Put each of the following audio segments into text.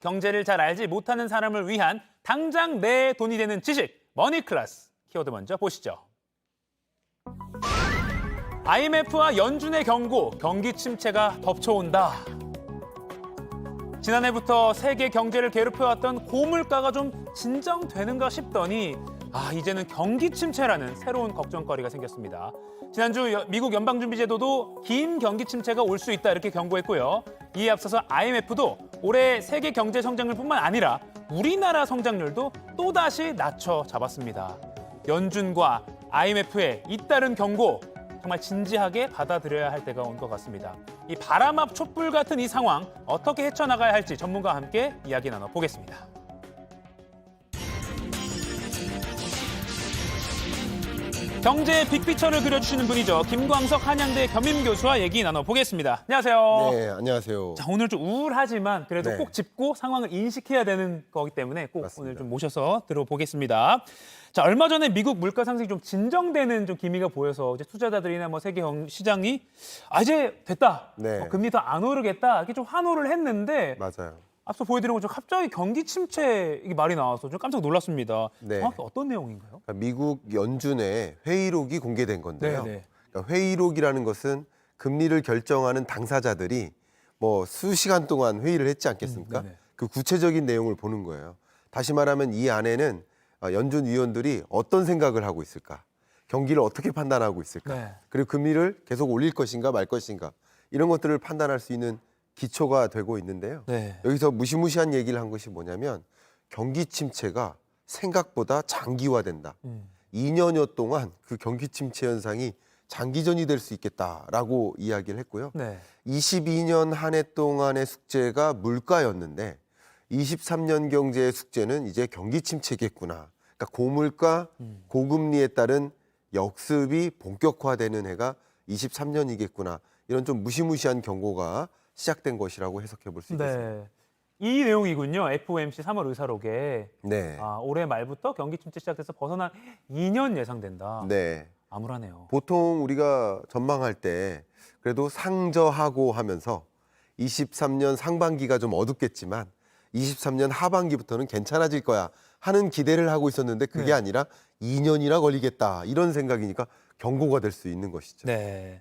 경제를 잘 알지 못하는 사람을 위한 당장 내 돈이 되는 지식, 머니클래스. 키워드 먼저 보시죠. IMF와 연준의 경고, 경기 침체가 덮쳐온다. 지난해부터 세계 경제를 괴롭혀왔던 고물가가 좀 진정되는가 싶더니 이제는 경기 침체라는 새로운 걱정거리가 생겼습니다. 지난주 미국 연방준비제도도 긴 경기 침체가 올 수 있다 이렇게 경고했고요. 이에 앞서서 IMF도 올해 세계 경제 성장률뿐만 아니라 우리나라 성장률도 또다시 낮춰 잡았습니다. 연준과 IMF의 잇따른 경고 정말 진지하게 받아들여야 할 때가 온 것 같습니다. 이 바람 앞 촛불 같은 이 상황 어떻게 헤쳐나가야 할지 전문가와 함께 이야기 나눠보겠습니다. 경제의 빅피처를 그려주시는 분이죠. 김광석 한양대 겸임교수와 얘기 나눠보겠습니다. 안녕하세요. 네, 안녕하세요. 자, 오늘 좀 우울하지만 그래도 네. 꼭 짚고 상황을 인식해야 되는 거기 때문에 꼭 맞습니다. 오늘 좀 모셔서 들어보겠습니다. 자, 얼마 전에 미국 물가 상승이 좀 진정되는 좀 기미가 보여서 이제 투자자들이나 뭐 세계 시장이 이제 됐다. 네. 금리 더 안 오르겠다. 이렇게 좀 환호를 했는데 맞아요. 앞서 보여드린 것처럼 갑자기 경기 침체 이게 말이 나와서 좀 깜짝 놀랐습니다. 네. 정확히 어떤 내용인가요? 그러니까 미국 연준의 회의록이 공개된 건데요. 네. 그러니까 회의록이라는 것은 금리를 결정하는 당사자들이 뭐 수시간 동안 회의를 했지 않겠습니까? 네네. 그 구체적인 내용을 보는 거예요. 다시 말하면 이 안에는 연준 위원들이 어떤 생각을 하고 있을까? 경기를 어떻게 판단하고 있을까? 네. 그리고 금리를 계속 올릴 것인가 말 것인가? 이런 것들을 판단할 수 있는 기초가 되고 있는데요. 네. 여기서 무시무시한 얘기를 한 것이 뭐냐면 경기 침체가 생각보다 장기화된다. 2년여 동안 그 경기 침체 현상이 장기전이 될 수 있겠다라고 이야기를 했고요. 네. 22년 한 해 동안의 숙제가 물가였는데 23년 경제의 숙제는 이제 경기 침체겠구나. 그러니까 고물가, 고금리에 따른 역습이 본격화되는 해가 23년이겠구나. 이런 좀 무시무시한 경고가 시작된 것이라고 해석해 볼 수 있겠습니다. 네. 이 내용이군요. FOMC 3월 의사록에 네. 올해 말부터 경기 침체 시작돼서 벗어난 2년 예상된다. 네. 암울하네요. 보통 우리가 전망할 때 그래도 상저하고 하면서 23년 상반기가 좀 어둡겠지만 23년 하반기부터는 괜찮아질 거야 하는 기대를 하고 있었는데 그게 네. 아니라 2년이나 걸리겠다 이런 생각이니까 경고가 될 수 있는 것이죠. 네.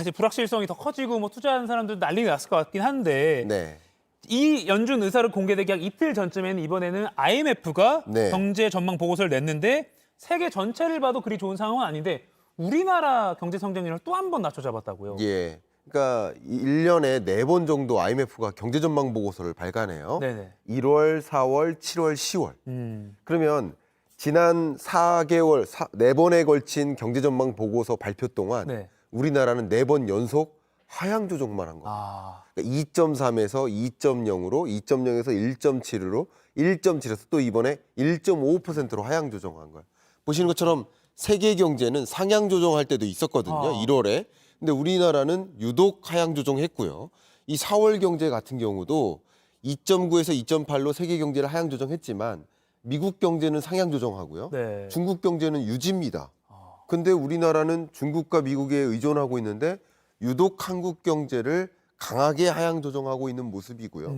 이제 불확실성이 더 커지고 뭐 투자하는 사람들도 난리 났을 것 같긴 한데 네. 이 연준 의사록 공개되기 약 이틀 전쯤에는 이번에는 IMF가 네. 경제 전망 보고서를 냈는데 세계 전체를 봐도 그리 좋은 상황은 아닌데 우리나라 경제 성장률을 또 한 번 낮춰 잡았다고요. 예. 그러니까 1년에 4번 정도 IMF가 경제 전망 보고서를 발간해요. 네네. 1월, 4월, 7월, 10월. 그러면 지난 4개월, 4번에 걸친 경제 전망 보고서 발표 동안 네. 우리나라는 4번 연속 하향 조정만 한 겁니다. 그러니까 2.3에서 2.0으로, 2.0에서 1.7으로, 1.7에서 또 이번에 1.5%로 하향 조정한 거예요. 보시는 것처럼 세계 경제는 상향 조정할 때도 있었거든요. 1월에. 근데 우리나라는 유독 하향 조정했고요. 이 4월 경제 같은 경우도 2.9에서 2.8로 세계 경제를 하향 조정했지만 미국 경제는 상향 조정하고요. 네. 중국 경제는 유지입니다. 근데 우리나라는 중국과 미국에 의존하고 있는데 유독 한국 경제를 강하게 하향 조정하고 있는 모습이고요.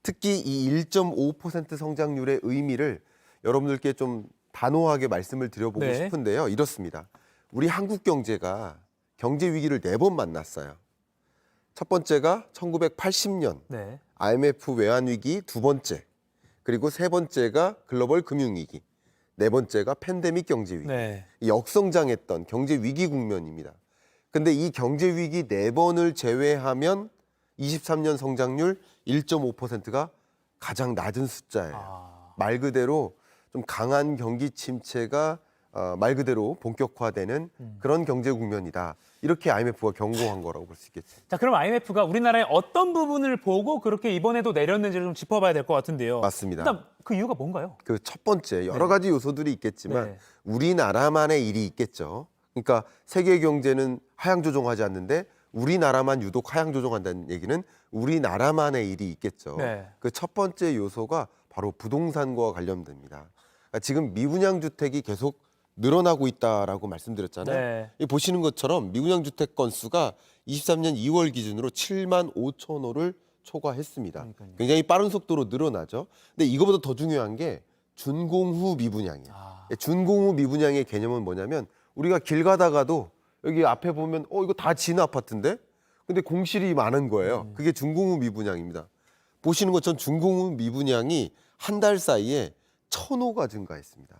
특히 이 1.5% 성장률의 의미를 여러분들께 좀 단호하게 말씀을 드려보고 네. 싶은데요. 이렇습니다. 우리 한국 경제가 경제 위기를 4번 만났어요. 첫 번째가 1980년 네. IMF 외환위기 2번째, 그리고 3번째가 글로벌 금융위기, 4번째가 팬데믹 경제위기. 네. 역성장했던 경제 위기 국면입니다. 근데 이 경제 위기 4번을 제외하면 23년 성장률 1.5%가 가장 낮은 숫자예요. 말 그대로 좀 강한 경기 침체가 말 그대로 본격화되는 그런 경제 국면이다. 이렇게 IMF가 경고한 거라고 볼 수 있겠죠. 자, 그럼 IMF가 우리나라의 어떤 부분을 보고 그렇게 이번에도 내렸는지를 좀 짚어봐야 될 것 같은데요. 맞습니다. 일단 그 이유가 뭔가요? 그 첫 번째 여러 가지 요소들이 있겠지만 네. 우리나라만의 일이 있겠죠. 그러니까 세계 경제는 하향 조정하지 않는데 우리나라만 유독 하향 조정한다는 얘기는 우리나라만의 일이 있겠죠. 네. 그 첫 번째 요소가 바로 부동산과 관련됩니다. 그러니까 지금 미분양 주택이 계속 늘어나고 있다라고 말씀드렸잖아요. 네. 이 보시는 것처럼 미분양 주택 건수가 23년 2월 기준으로 7만 5천 호를 초과했습니다. 그러니까요. 굉장히 빠른 속도로 늘어나죠. 근데 이거보다 더 중요한 게 준공후 미분양이에요. 준공후 미분양의 개념은 뭐냐면 우리가 길 가다가도 여기 앞에 보면 이거 다 진 아파트인데? 근데 공실이 많은 거예요. 그게 준공후 미분양입니다. 보시는 것처럼 준공후 미분양이 한 달 사이에 1,000호가 증가했습니다.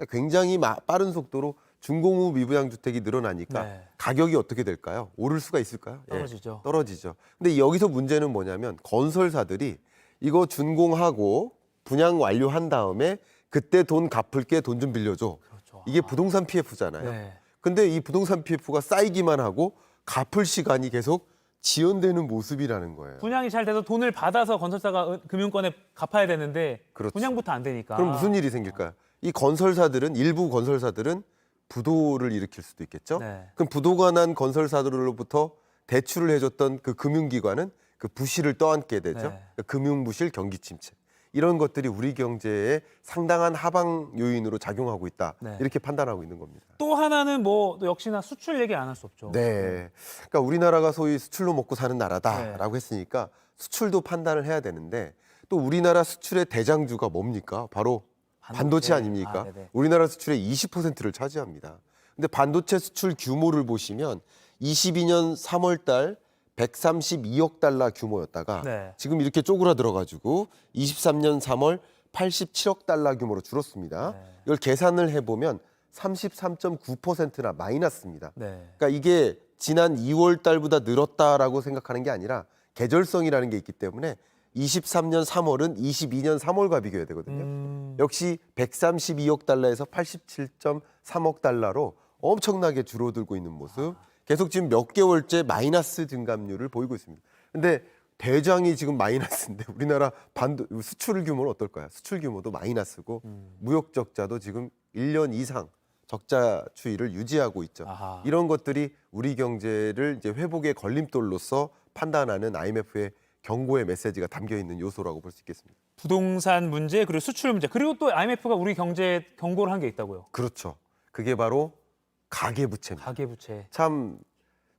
굉장히 빠른 속도로 준공후 미분양 주택이 늘어나니까 네. 가격이 어떻게 될까요? 오를 수가 있을까요? 떨어지죠. 떨어지죠. 근데 여기서 문제는 뭐냐면 건설사들이 이거 준공하고 분양 완료한 다음에 그때 돈 갚을게 돈 좀 빌려줘. 그렇죠. 이게 부동산 PF잖아요. 네. 근데 이 부동산 PF가 쌓이기만 하고 갚을 시간이 계속 지연되는 모습이라는 거예요. 분양이 잘 돼서 돈을 받아서 건설사가 금융권에 갚아야 되는데 그렇죠. 분양부터 안 되니까. 그럼 무슨 일이 생길까요? 이 건설사들은 일부 건설사들은 부도를 일으킬 수도 있겠죠. 네. 그럼 부도가 난 건설사들로부터 대출을 해줬던 그 금융기관은 그 부실을 떠안게 되죠. 네. 금융부실, 경기침체. 이런 것들이 우리 경제에 상당한 하방 요인으로 작용하고 있다. 네. 이렇게 판단하고 있는 겁니다. 또 하나는 또 역시나 수출 얘기 안 할 수 없죠. 네. 그러니까 우리나라가 소위 수출로 먹고 사는 네. 나라다라고 했으니까 수출도 판단을 해야 되는데 또 우리나라 수출의 대장주가 뭡니까? 바로 반도체 아닙니까? 우리나라 수출의 20%를 차지합니다. 근데 반도체 수출 규모를 보시면 22년 3월 달 132억 달러 규모였다가 네. 지금 이렇게 쪼그라들어 가지고 23년 3월 87억 달러 규모로 줄었습니다. 네. 이걸 계산을 해 보면 33.9%나 마이너스입니다. 네. 그러니까 이게 지난 2월 달보다 늘었다라고 생각하는 게 아니라 계절성이라는 게 있기 때문에 23년 3월은 22년 3월과 비교해야 되거든요. 역시 132억 달러에서 87.3억 달러로 엄청나게 줄어들고 있는 모습. 계속 지금 몇 개월째 마이너스 증감률을 보이고 있습니다. 근데 대장이 지금 마이너스인데 우리나라 수출 규모는 어떨까요? 수출 규모도 마이너스고 무역 적자도 지금 1년 이상 적자 추이를 유지하고 있죠. 아하. 이런 것들이 우리 경제를 이제 회복의 걸림돌로서 판단하는 IMF의 경고의 메시지가 담겨 있는 요소라고 볼 수 있겠습니다. 부동산 문제 그리고 수출 문제 그리고 또 IMF가 우리 경제에 경고를 한 게 있다고요. 그렇죠. 그게 바로 가계부채입니다. 가계부채. 참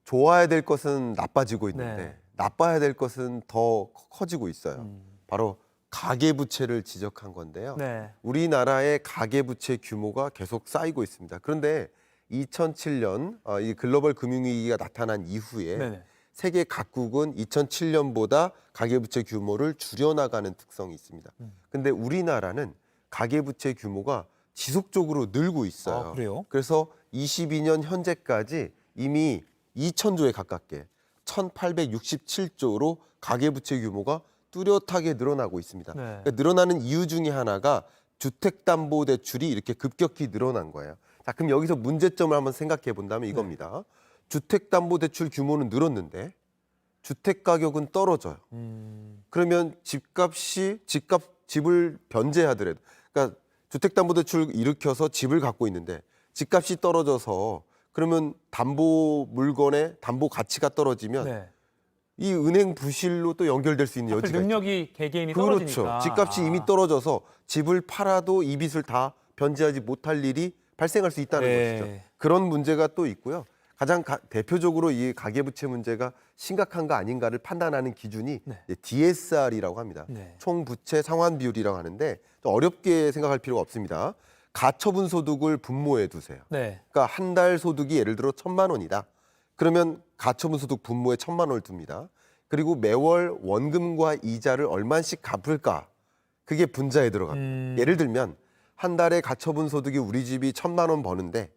좋아야 될 것은 나빠지고 있는데 네. 나빠야 될 것은 더 커지고 있어요. 바로 가계부채를 지적한 건데요. 네. 우리나라의 가계부채 규모가 계속 쌓이고 있습니다. 그런데 2007년 이 글로벌 금융위기가 나타난 이후에 네네. 세계 각국은 2007년보다 가계부채 규모를 줄여나가는 특성이 있습니다. 근데 우리나라는 가계부채 규모가 지속적으로 늘고 있어요. 아, 그래요? 그래서 22년 현재까지 이미 2,000조에 가깝게 1,867조로 가계부채 규모가 뚜렷하게 늘어나고 있습니다. 네. 그러니까 늘어나는 이유 중에 하나가 주택담보대출이 이렇게 급격히 늘어난 거예요. 자, 그럼 여기서 문제점을 한번 생각해 본다면 이겁니다. 주택담보대출 규모는 늘었는데 주택 가격은 떨어져요. 그러면 집을 변제하더라도, 그러니까 주택담보대출 일으켜서 집을 갖고 있는데 집값이 떨어져서 그러면 담보 물건의 담보 가치가 떨어지면 네. 이 은행 부실로 또 연결될 수 있는 하필 여지가 능력이 개개인이 있죠. 떨어지니까. 그렇죠. 집값이 이미 떨어져서 집을 팔아도 이 빚을 다 변제하지 못할 일이 발생할 수 있다는 네. 것이죠. 그런 문제가 또 있고요. 가장 대표적으로 이 가계부채 문제가 심각한가 아닌가를 판단하는 기준이 네. DSR이라고 합니다. 네. 총부채 상환 비율이라고 하는데 좀 어렵게 생각할 필요가 없습니다. 가처분 소득을 분모해 두세요. 네. 그러니까 한 달 소득이 예를 들어 1,000만 원이다. 그러면 가처분 소득 분모에 1,000만 원을 둡니다. 그리고 매월 원금과 이자를 얼마씩 갚을까? 그게 분자에 들어갑니다. 예를 들면 한 달에 가처분 소득이 우리 집이 1,000만 원 버는데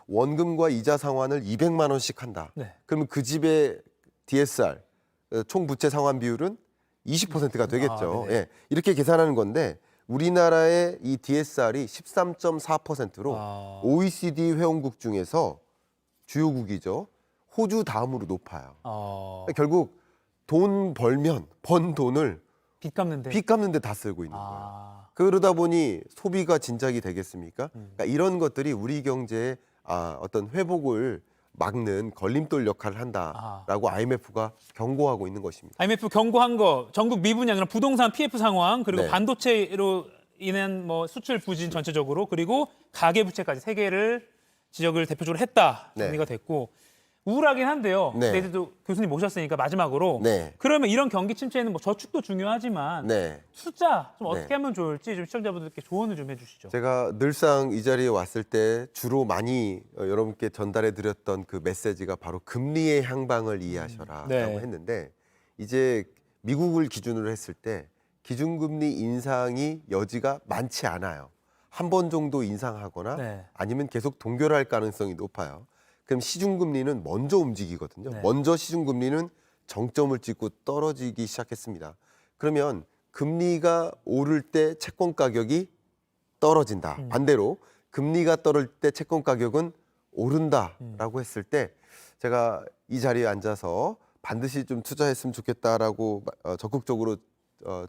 원금과 이자 상환을 200만 원씩 한다. 네. 그러면 그 집의 DSR 총 부채 상환 비율은 20%가 되겠죠. 네네. 예, 이렇게 계산하는 건데 우리나라의 이 DSR이 13.4%로 OECD 회원국 중에서 주요국이죠. 호주 다음으로 높아요. 결국 돈 벌면 번 돈을 빚 갚는데. 빚 갚는 데 다 쓰고 있는 거예요. 그러다 보니 소비가 진작이 되겠습니까? 그러니까 이런 것들이 우리 경제의 어떤 회복을 막는 걸림돌 역할을 한다라고 IMF가 경고하고 있는 것입니다. IMF 경고한 거 전국 미분양, 부동산 PF 상황 그리고 네. 반도체로 인한 수출 부진 전체적으로 그리고 가계부채까지 세 개를 지적을 대표적으로 했다 네. 정리가 됐고 우울하긴 한데요. 네. 근데 또 교수님 모셨으니까 마지막으로 네. 그러면 이런 경기 침체에는 뭐 저축도 중요하지만 네. 투자 좀 네. 어떻게 하면 좋을지 좀 시청자분들께 조언을 좀 해주시죠. 제가 늘상 이 자리에 왔을 때 주로 많이 여러분께 전달해 드렸던 그 메시지가 바로 금리의 향방을 이해하셔라라고 네. 했는데 이제 미국을 기준으로 했을 때 기준금리 인상이 여지가 많지 않아요. 한 번 정도 인상하거나 네. 아니면 계속 동결할 가능성이 높아요. 그럼 시중금리는 먼저 움직이거든요. 네. 먼저 시중금리는 정점을 찍고 떨어지기 시작했습니다. 그러면 금리가 오를 때 채권 가격이 떨어진다. 반대로 금리가 떨어질 때 채권 가격은 오른다라고 했을 때 제가 이 자리에 앉아서 반드시 좀 투자했으면 좋겠다라고 적극적으로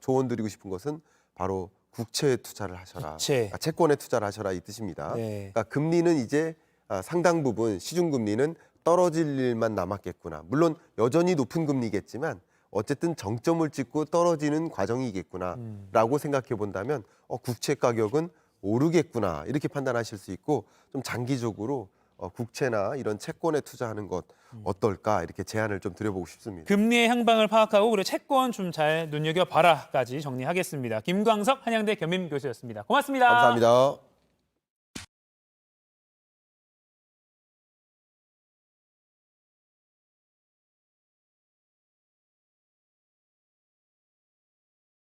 조언 드리고 싶은 것은 바로 국채에 투자를 하셔라. 국채. 채권에 투자를 하셔라 이 뜻입니다. 네. 그러니까 금리는 이제 상당 부분 시중금리는 떨어질 일만 남았겠구나. 물론 여전히 높은 금리겠지만 어쨌든 정점을 찍고 떨어지는 과정이겠구나라고 생각해 본다면 국채 가격은 오르겠구나 이렇게 판단하실 수 있고 좀 장기적으로 국채나 이런 채권에 투자하는 것 어떨까 이렇게 제안을 좀 드려보고 싶습니다. 금리의 향방을 파악하고 그리고 채권 좀 잘 눈여겨봐라까지 정리하겠습니다. 김광석 한양대 겸임 교수였습니다. 고맙습니다. 감사합니다.